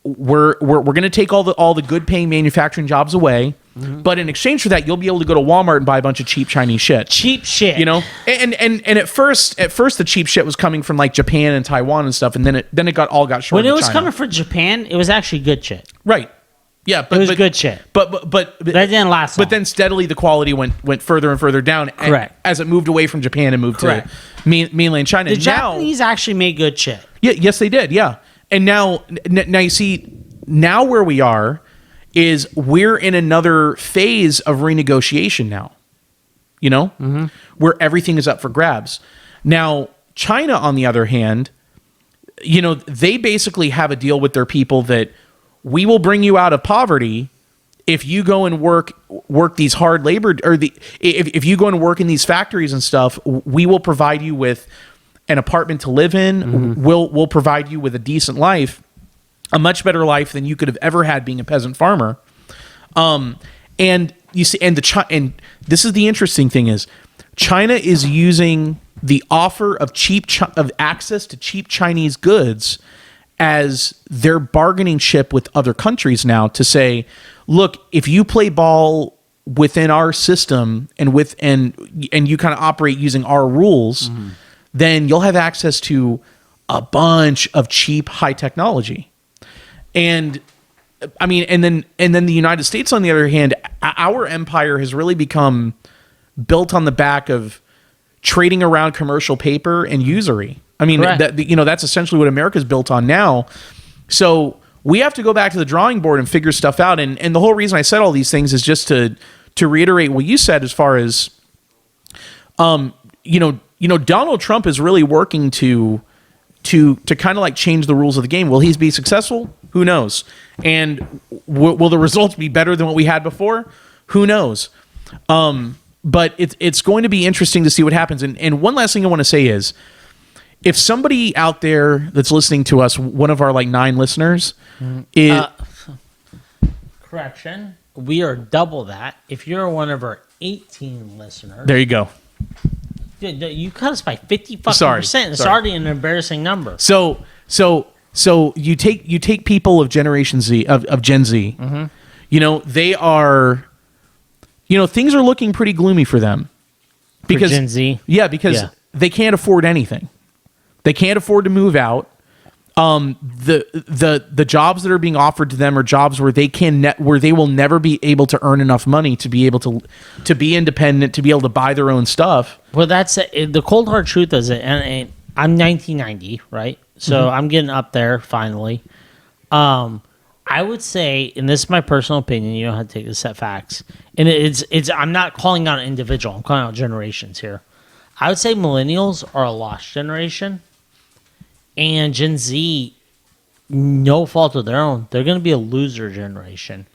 we're going to take all the good paying manufacturing jobs away. But in exchange for that, you'll be able to go to Walmart and buy a bunch of cheap Chinese shit. Cheap shit. And at first the cheap shit was coming from like Japan and Taiwan and stuff, and then it got short. When it was coming from Japan, it was actually good shit. Right. Yeah, but it was good shit. But that didn't last long. But then steadily the quality went further and further down. Correct. As it moved away from Japan and moved to mainland China. The Japanese actually made good shit. Yeah, yes they did. Yeah. And now you see where we are is we're in another phase of renegotiation now, where everything is up for grabs. Now, China, on the other hand, they basically have a deal with their people that we will bring you out of poverty if you go and work these hard labor, or if you go and work in these factories and stuff. We will provide you with an apartment to live in. We'll provide you with a decent life. A much better life than you could have ever had being a peasant farmer. And you see, and this is the interesting thing is, China is using the offer of of access to cheap Chinese goods as their bargaining chip with other countries now to say, look, if you play ball within our system and you kind of operate using our rules, then you'll have access to a bunch of cheap high technology. And I mean, and then the United States, on the other hand, our empire has really become built on the back of trading around commercial paper and usury. I mean, that's essentially what America's built on now. So we have to go back to the drawing board and figure stuff out. And the whole reason I said all these things is just to reiterate what you said as far as, Donald Trump is really working to kind of like change the rules of the game. Will he be successful? Who knows? And will the results be better than what we had before? Who knows? But it's going to be interesting to see what happens. And one last thing I want to say is, if somebody out there that's listening to us, one of our like 9 listeners, correction, we are double that. If you're one of our 18 listeners, there you go. You cut us by 50%. It's already an embarrassing number. So you take people of Generation Z, of Gen Z. They are, things are looking pretty gloomy for them because for Gen Z, because they can't afford anything. They can't afford to move out. The jobs that are being offered to them are jobs where they will never be able to earn enough money to be able to be independent, to be able to buy their own stuff. Well, that's the cold hard truth is it. And I'm 1990, right? So I'm getting up there finally. I would say, and this is my personal opinion, you don't have to take this at facts. And it's I'm not calling out an individual, I'm calling out generations here. I would say millennials are a lost generation. And Gen Z, no fault of their own, they're going to be a loser generation.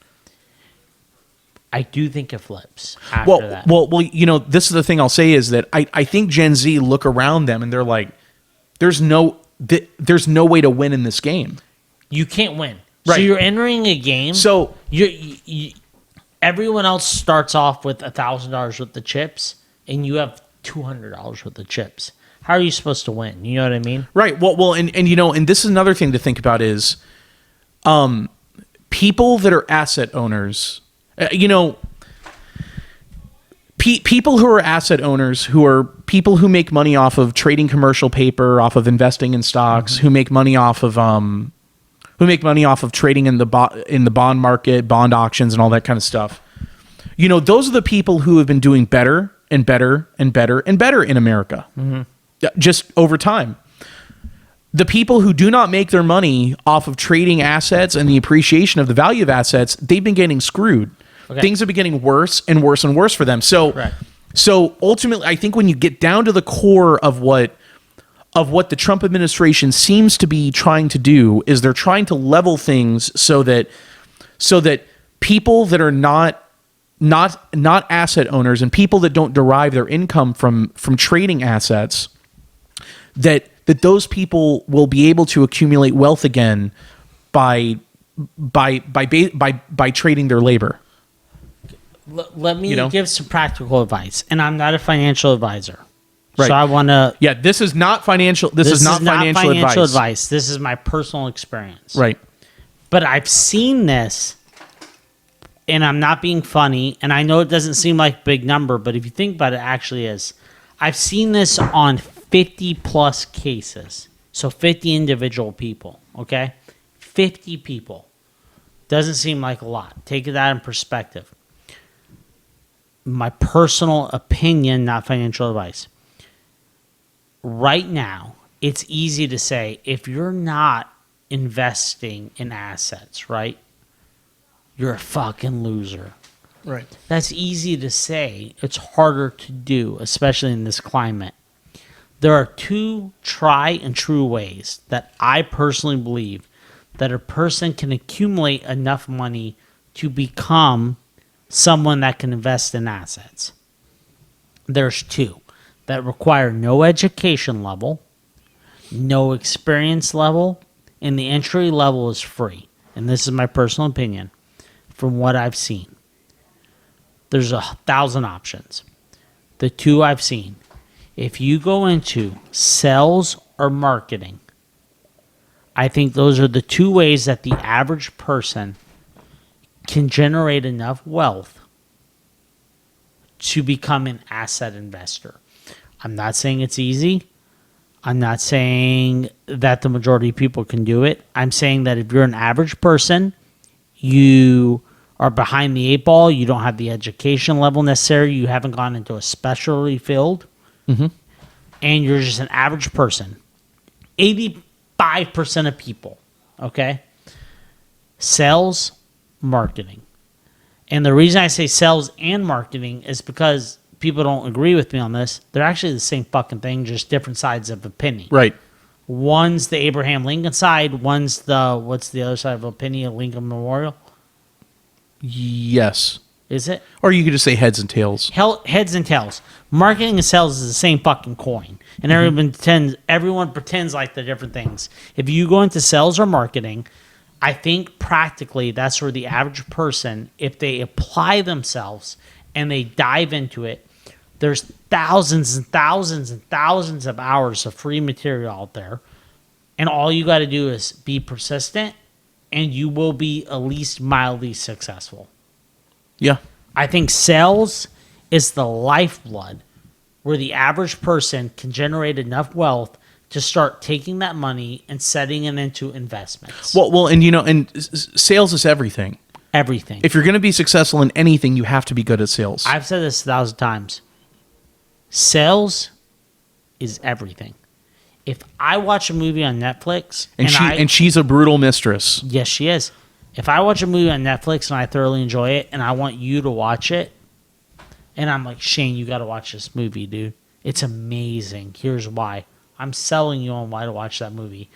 I do think it flips after that. Well, this is the thing I'll say is that I think Gen Z look around them and they're like, there's no way to win in this game. You can't win. Right. So you're entering a game. So you everyone else starts off with $1,000 worth of chips, and you have $200 worth of chips. How are you supposed to win? You know what I mean? Right. Well, and this is another thing to think about is, people that are asset owners. People who are asset owners, who are people who make money off of trading commercial paper, off of investing in stocks, who make money off of trading in the bond market, bond auctions, and all that kind of stuff. Those are the people who have been doing better and better and better and better in America. Just over time. The people who do not make their money off of trading assets and the appreciation of the value of assets, they've been getting screwed. Okay. Things have been getting worse and worse and worse for them. So ultimately, I think when you get down to the core of what the Trump administration seems to be trying to do is they're trying to level things so that people that are not asset owners and people that don't derive their income from trading assets, that those people will be able to accumulate wealth again by trading their labor. Let me give some practical advice, and I'm not a financial advisor, right. So I want to. Yeah, this is not financial. This is not financial advice. This is my personal experience, right? But I've seen this, and I'm not being funny. And I know it doesn't seem like a big number, but if you think about it, it actually is. I've seen this on 50 plus cases. So 50 individual people, okay? 50 people. Doesn't seem like a lot. Take that in perspective. My personal opinion, not financial advice. Right now, it's easy to say if you're not investing in assets, right? You're a fucking loser. Right. That's easy to say. It's harder to do, especially in this climate. There are 2 tried and true ways that I personally believe that a person can accumulate enough money to become someone that can invest in assets. There's 2 that require no education level, no experience level, and the entry level is free. And this is my personal opinion from what I've seen. There's 1,000 options. The 2 I've seen. If you go into sales or marketing, I think those are the 2 ways that the average person can generate enough wealth to become an asset investor. I'm not saying it's easy. I'm not saying that the majority of people can do it. I'm saying that if you're an average person, you are behind the eight ball, you don't have the education level necessary, you haven't gone into a specialty field, and you're just an average person. 85% of people, okay? Sales, marketing. And the reason I say sales and marketing is because people don't agree with me on this. They're actually the same fucking thing, just different sides of a penny. Right. One's the Abraham Lincoln side. One's the, what's the other side of a penny, a Lincoln Memorial? Yes. Is it? Or you could just say heads and tails. Heads and tails. Marketing and sales is the same fucking coin. And everyone pretends like they're different things. If you go into sales or marketing, I think practically that's where the average person, if they apply themselves and they dive into it, there's thousands and thousands and thousands of hours of free material out there. And all you got to do is be persistent and you will be at least mildly successful. Yeah. I think sales is the lifeblood where the average person can generate enough wealth to start taking that money and setting it into investments. Well, and sales is everything. Everything. If you're going to be successful in anything, you have to be good at sales. I've said this 1,000 times. Sales is everything. If I watch a movie on Netflix and she's a brutal mistress. Yes, she is. If I watch a movie on Netflix and I thoroughly enjoy it and I want you to watch it, and I'm like, Shane, you got to watch this movie, dude. It's amazing. Here's why. I'm selling you on why to watch that movie.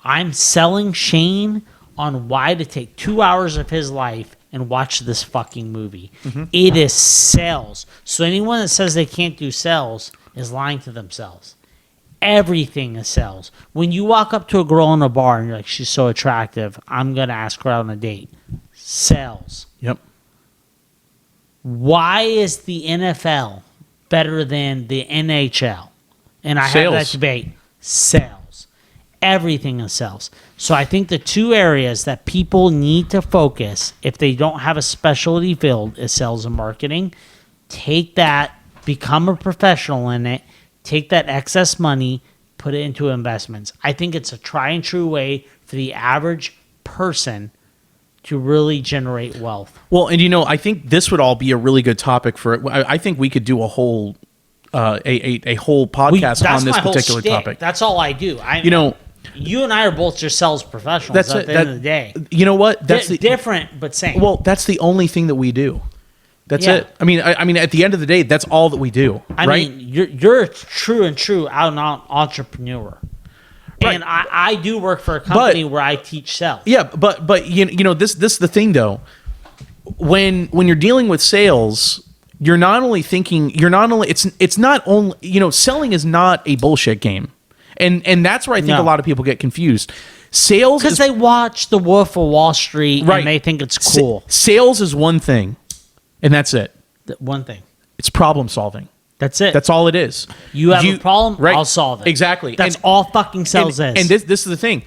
I'm selling Shane on why to take 2 hours of his life and watch this fucking movie. It is sales. So anyone that says they can't do sales is lying to themselves. Everything is sales. When you walk up to a girl in a bar and you're like, she's so attractive, I'm going to ask her out on a date. Sales. Yep. Why is the NFL better than the NHL? And I have that debate. Sales. Everything is sales. So I think the two areas that people need to focus if they don't have a specialty field is sales and marketing. Take that, become a professional in it, take that excess money, put it into investments. I think it's a try and true way for the average person to really generate wealth. Well, and I think this would all be a really good topic for it. I think we could do a whole a whole podcast on this particular topic. That's all I do. You and I are both just sales professionals at the end of the day. You know what? That's different, but same. Well, that's the only thing that we do. That's it. I mean, at the end of the day, that's all that we do. I mean, you're a true out and out entrepreneur. Right. And I do work for a company where I teach sales. Yeah, but this is the thing though. When you're dealing with sales, it's not only selling is not a bullshit game. And that's where I think a lot of people get confused. Sales because they watch The Wolf of Wall Street and they think it's cool. Sales is one thing, and that's it. One thing. It's problem solving. That's it. That's all it is. You have a problem, right? I'll solve it. Exactly. That's all fucking sales is. And this is the thing.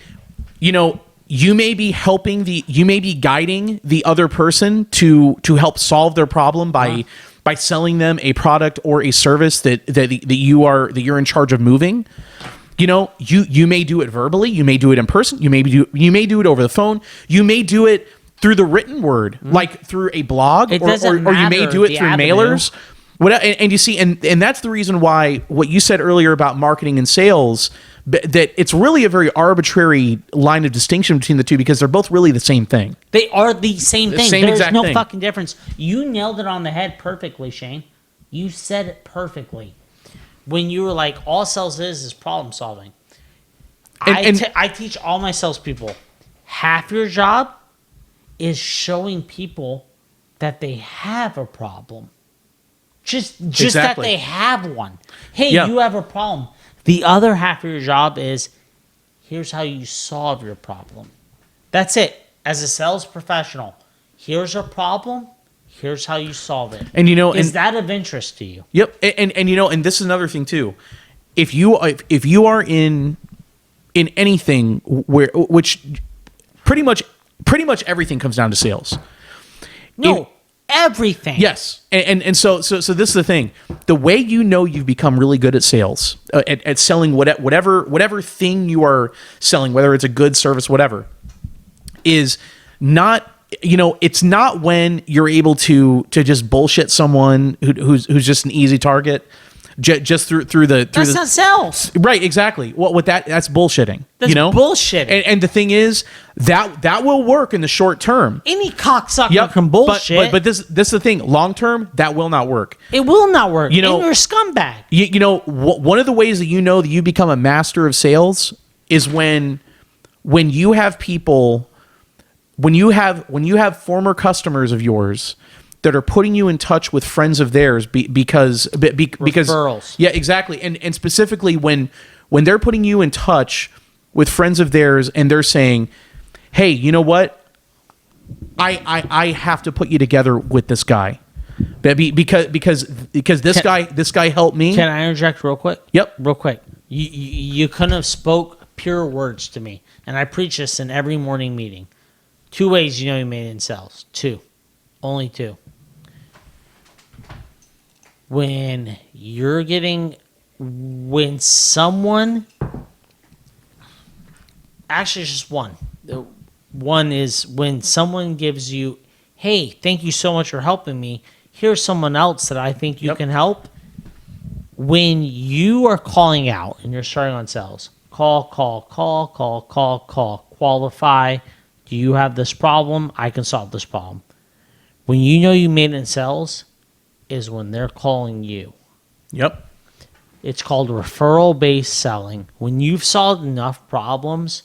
You may be guiding the other person to help solve their problem by selling them a product or a service that you're in charge of moving. You may do it verbally, you may do it in person, you may do it over the phone, you may do it through the written word, like through a blog, or you may do it through mailers. And you see, and that's the reason why what you said earlier about marketing and sales, that it's really a very arbitrary line of distinction between the two because they're both really the same thing. They are the same thing. There's no fucking difference. You nailed it on the head perfectly, Shane. You said it perfectly. When you were like, all sales is problem solving. I teach all my salespeople, half your job is showing people that they have a problem. Just that they have one. Hey, you have a problem. The other half of your job is, here's how you solve your problem. That's it. As a sales professional, here's a problem. Here's how you solve it. And is that of interest to you? Yep. And this is another thing too. If you are in anything which pretty much everything comes down to sales. No. everything. Yes, and so this is the thing. The way you know you've become really good at sales, at selling whatever thing you are selling, whether it's a good service, whatever, is not. It's not when you're able to just bullshit someone who's just an easy target, just through That's not sales. Right, exactly. Well, with that's bullshitting. That's bullshitting. And the thing is that will work in the short term. Any cocksucker can bullshit. But this is the thing. Long term, that will not work. It will not work. And you're a scumbag. One of the ways that that you become a master of sales is when you have people, when you have former customers of yours that are putting you in touch with friends of theirs because referrals. Yeah, exactly. And specifically when they're putting you in touch with friends of theirs and they're saying, "Hey, you know what? I have to put you together with this guy." Because this guy helped me. Can I interject real quick? Yep. Real quick. You couldn't have spoke pure words to me. And I preach this in every morning meeting. 2 ways you know you made it in sales. 2. Only 2. When someone, actually it's just one. One is when someone gives you, "Hey, thank you so much for helping me. Here's someone else that I think you can help." When you are calling out and you're starting on sales, call, qualify. Do you have this problem? I can solve this problem. When you know you made it in sales is when they're calling you. Yep. It's called referral-based selling. When you've solved enough problems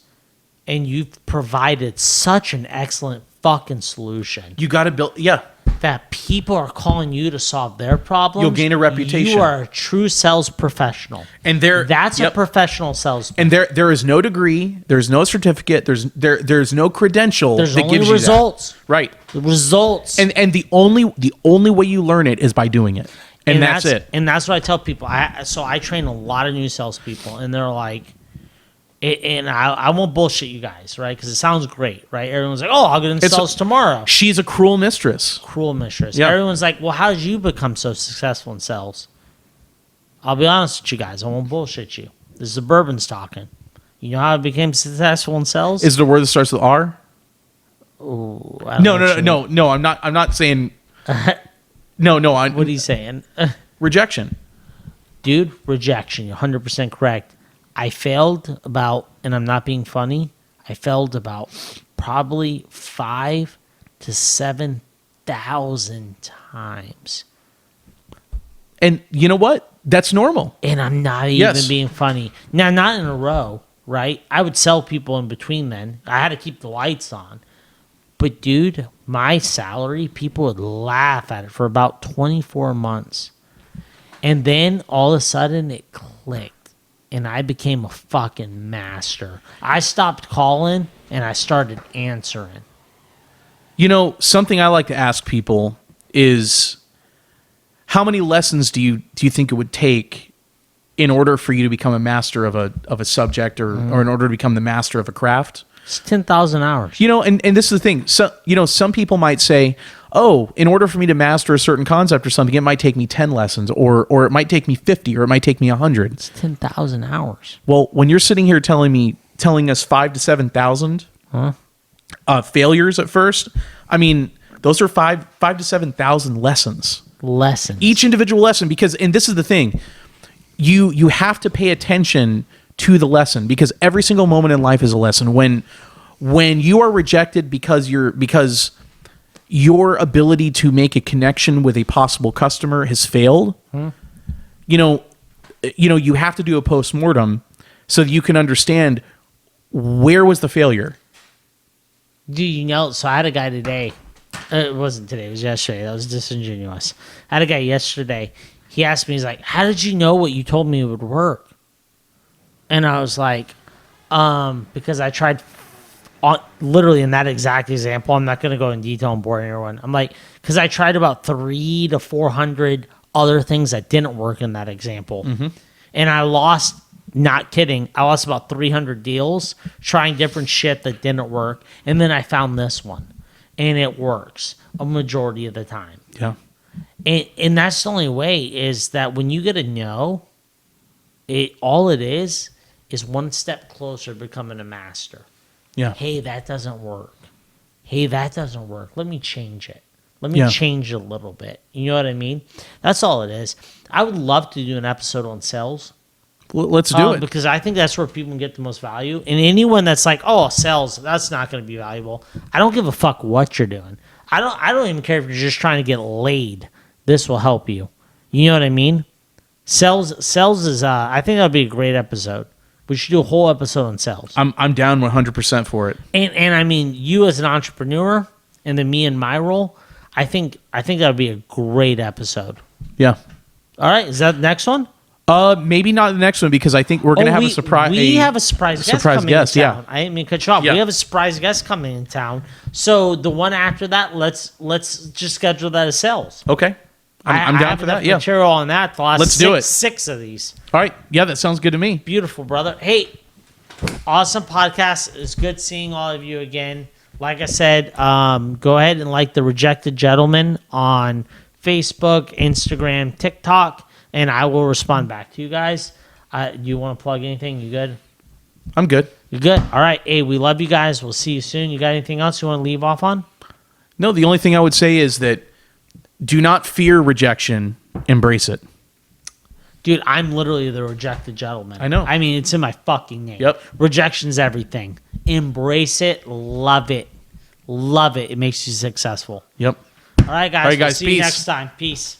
and you've provided such an excellent fucking solution. You got to build, that people are calling you to solve their problems. You'll gain a reputation. You are a true sales professional. And that's a professional salesman. And there is no degree, there's no certificate, there's no credential that only gives results. You that. Right. The results. And the only way you learn it is by doing it. And that's it. And that's what I tell people. So I train a lot of new salespeople, and they're like, and I won't bullshit you guys, right? Because it sounds great, right? Everyone's like, "Oh, I'll get in sales tomorrow." She's a cruel mistress. Cruel mistress. Yeah. Everyone's like, "Well, how did you become so successful in sales?" I'll be honest with you guys. I won't bullshit you. This is the bourbon's talking. You know how I became successful in sales? Is it a word that starts with R? Ooh, No. I'm not saying. No. What are you saying? Rejection. Dude, rejection. You're 100% correct. I failed about, and I'm not being funny, I failed about probably 5,000 to 7,000 times. And you know what? That's normal. And I'm not even being funny. Now, not in a row, right? I would sell people in between then. I had to keep the lights on. But, dude, my salary, people would laugh at it for about 24 months. And then all of a sudden it clicked. And I became a fucking master. I stopped calling and I started answering. Something I like to ask people is, how many lessons do you think it would take in order for you to become a master of a subject or in order to become the master of a craft? It's 10,000 hours. And this is the thing. So, some people might say, "Oh, in order for me to master a certain concept or something, it might take me 10 lessons or it might take me 50 or it might take me 100. It's 10,000 hours. Well, when you're sitting here telling us 5,000 to 7,000 failures at first, I mean, those are 5,000 to 7,000 lessons. Each individual lesson, and this is the thing, you have to pay attention to the lesson because every single moment in life is a lesson. When you are rejected because your ability to make a connection with a possible customer has failed, you have to do a postmortem so that you can understand where was the failure. Dude, so I had a guy today. It wasn't today. It was yesterday. That was disingenuous. I had a guy yesterday. He asked me, he's like, "How did you know what you told me would work?" And I was like, because I tried literally in that exact example. I'm not going to go in detail and bore everyone. I'm like, because I tried about 300 to 400 other things that didn't work in that example. Mm-hmm. And I lost, not kidding, I lost about 300 deals trying different shit that didn't work. And then I found this one. and it works a majority of the time. Yeah. And that's the only way, is that when you get a no, all it is one step closer to becoming a master. Yeah. Hey, that doesn't work. Hey, that doesn't work. Let me change it. Let me change it a little bit. You know what I mean? That's all it is. I would love to do an episode on sales. Well, let's do it. Because I think that's where people can get the most value. And anyone that's like, oh, sales, that's not going to be valuable. I don't give a fuck what you're doing. I don't even care if you're just trying to get laid. This will help you. You know what I mean? Sales is, I think that would be a great episode. We should do a whole episode on sales. I'm down 100% for it. And I mean, you as an entrepreneur, and then me in my role, I think that would be a great episode. Yeah. All right, is that the next one? Maybe not the next one, because I think we're going to have a surprise. We have a surprise guest coming in town. I didn't mean to cut you off. Yeah. We have a surprise guest coming in town. So the one after that, let's just schedule that as sales. Okay. I'm down for that. Yeah. Material on that. The last Let's do it. 6 of these. All right. Yeah, that sounds good to me. Beautiful, brother. Hey, awesome podcast. It's good seeing all of you again. Like I said, go ahead and like the Rejected Gentleman on Facebook, Instagram, TikTok, and I will respond back to you guys. You want to plug anything? You good? I'm good. You good? All right. Hey, we love you guys. We'll see you soon. You got anything else you want to leave off on? No, the only thing I would say is that do not fear rejection. Embrace it. Dude, I'm literally the Rejected Gentleman. I know. I mean, it's in my fucking name. Yep. Rejection's everything. Embrace it. Love it. Love it. It makes you successful. Yep. All right, guys. All right, guys. We'll see you Peace. next time. Peace.